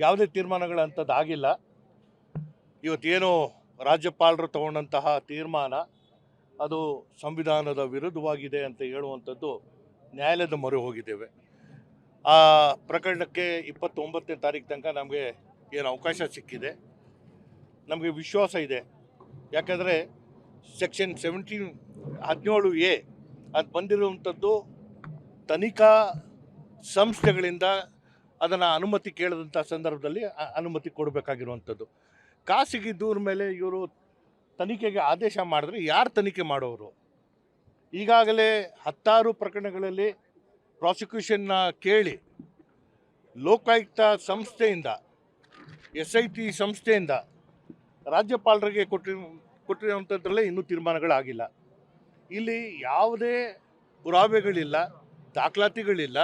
ಯಾವುದೇ ತೀರ್ಮಾನಗಳಂಥದ್ದು ಆಗಿಲ್ಲ. ಇವತ್ತೇನು ರಾಜ್ಯಪಾಲರು ತಗೊಂಡಂತಹ ತೀರ್ಮಾನ ಅದು ಸಂವಿಧಾನದ ವಿರುದ್ಧವಾಗಿದೆ ಅಂತ ಹೇಳುವಂಥದ್ದು ನ್ಯಾಯಾಲಯದ ಮೊರೆ ಹೋಗಿದ್ದೇವೆ. ಆ ಪ್ರಕರಣಕ್ಕೆ 29ನೇ ತಾರೀಕು ತನಕ ನಮಗೆ ಏನು ಅವಕಾಶ ಸಿಕ್ಕಿದೆ. ನಮಗೆ ವಿಶ್ವಾಸ ಇದೆ. ಯಾಕಂದರೆ ಸೆಕ್ಷನ್ 17A ಅದು ಬಂದಿರುವಂಥದ್ದು ತನಿಖಾ ಸಂಸ್ಥೆಗಳಿಂದ ಅದನ್ನು ಅನುಮತಿ ಕೇಳಿದಂಥ ಸಂದರ್ಭದಲ್ಲಿ ಅನುಮತಿ ಕೊಡಬೇಕಾಗಿರುವಂಥದ್ದು. ಖಾಸಗಿ ದೂರ ಮೇಲೆ ಇವರು ತನಿಖೆಗೆ ಆದೇಶ ಮಾಡಿದ್ರೆ ಯಾರು ತನಿಖೆ ಮಾಡೋರು? ಈಗಾಗಲೇ 10 ಪ್ರಕರಣಗಳಲ್ಲಿ ಪ್ರಾಸಿಕ್ಯೂಷನ್ನ ಕೇಳಿ ಲೋಕಾಯುಕ್ತ ಸಂಸ್ಥೆಯಿಂದ SIT ಸಂಸ್ಥೆಯಿಂದ ರಾಜ್ಯಪಾಲರಿಗೆ ಕೊಟ್ಟಿರುವಂಥದ್ರಲ್ಲೇ ಇನ್ನೂ ತೀರ್ಮಾನಗಳಾಗಿಲ್ಲ. ಇಲ್ಲಿ ಯಾವುದೇ ಪುರಾವೆಗಳಿಲ್ಲ, ದಾಖಲಾತಿಗಳಿಲ್ಲ.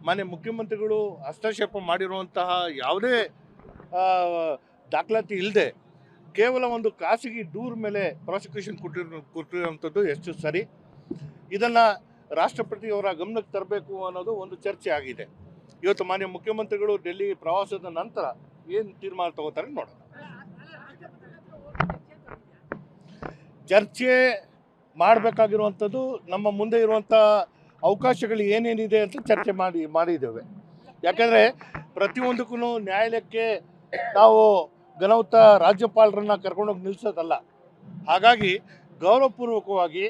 ಮಾನ್ಯ ಮುಖ್ಯಮಂತ್ರಿಗಳು ಹಸ್ತಕ್ಷೇಪ ಮಾಡಿರುವಂತಹ ಯಾವುದೇ ದಾಖಲಾತಿ ಇಲ್ಲದೆ ಕೇವಲ ಒಂದು ಖಾಸಗಿ ದೂರ ಮೇಲೆ ಪ್ರಾಸಿಕ್ಯೂಷನ್ ಕೊಟ್ಟಿರುವಂಥದ್ದು ಎಷ್ಟು ಸರಿ? ಇದನ್ನು ರಾಷ್ಟ್ರಪತಿಯವರ ಗಮನಕ್ಕೆ ತರಬೇಕು ಅನ್ನೋದು ಒಂದು ಚರ್ಚೆ ಆಗಿದೆ. ಇವತ್ತು ಮಾನ್ಯ ಮುಖ್ಯಮಂತ್ರಿಗಳು ಡೆಲ್ಲಿ ಪ್ರವಾಸದ ನಂತರ ಏನು ತೀರ್ಮಾನ ತಗೋತಾರೆ ನೋಡೋಣ. ಚರ್ಚೆ ಮಾಡಬೇಕಾಗಿರುವಂಥದ್ದು ನಮ್ಮ ಮುಂದೆ ಇರುವಂಥ ಅವಕಾಶಗಳು ಏನೇನಿದೆ ಅಂತ ಚರ್ಚೆ ಮಾಡಿದ್ದೇವೆ. ಯಾಕೆಂದರೆ ಪ್ರತಿಯೊಂದಕ್ಕೂ ನ್ಯಾಯಾಲಯಕ್ಕೆ ನಾವು ಘನವಂತ ರಾಜ್ಯಪಾಲರನ್ನು ಕರ್ಕೊಂಡೋಗಿ ನಿಲ್ಲಿಸೋದಲ್ಲ. ಹಾಗಾಗಿ ಗೌರವಪೂರ್ವಕವಾಗಿ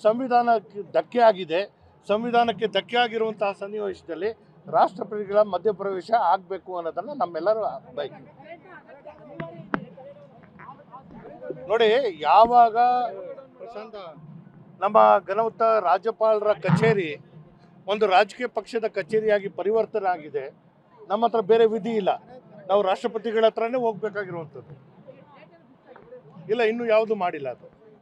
ಸಂವಿಧಾನಕ್ಕೆ ಧಕ್ಕೆ ಆಗಿದೆ. ಸಂವಿಧಾನಕ್ಕೆ ಧಕ್ಕೆ ಆಗಿರುವಂತಹ ಸನ್ನಿವೇಶದಲ್ಲಿ ರಾಷ್ಟ್ರಪತಿಗಳ ಮಧ್ಯಪ್ರವೇಶ ಆಗಬೇಕು ಅನ್ನೋದನ್ನು ನಮ್ಮೆಲ್ಲರೂ ಬಯಕೆ. ನೋಡಿ, ಯಾವಾಗ ನಮ್ಮ ಘನವಂತ ರಾಜ್ಯಪಾಲರ ಕಚೇರಿ ಒಂದು ರಾಜಕೀಯ ಪಕ್ಷದ ಕಚೇರಿಯಾಗಿ ಪರಿವರ್ತನೆ ಆಗಿದೆ, ನಮ್ಮ ಹತ್ರ ಬೇರೆ ವಿಧಿ ಇಲ್ಲ. ನಾವು ರಾಷ್ಟ್ರಪತಿಗಳ ಹತ್ರನೇ ಹೋಗ್ಬೇಕಾಗಿರುವಂಥದ್ದು. ಇಲ್ಲ, ಇನ್ನೂ ಯಾವುದು ಮಾಡಿಲ್ಲ ಅದು.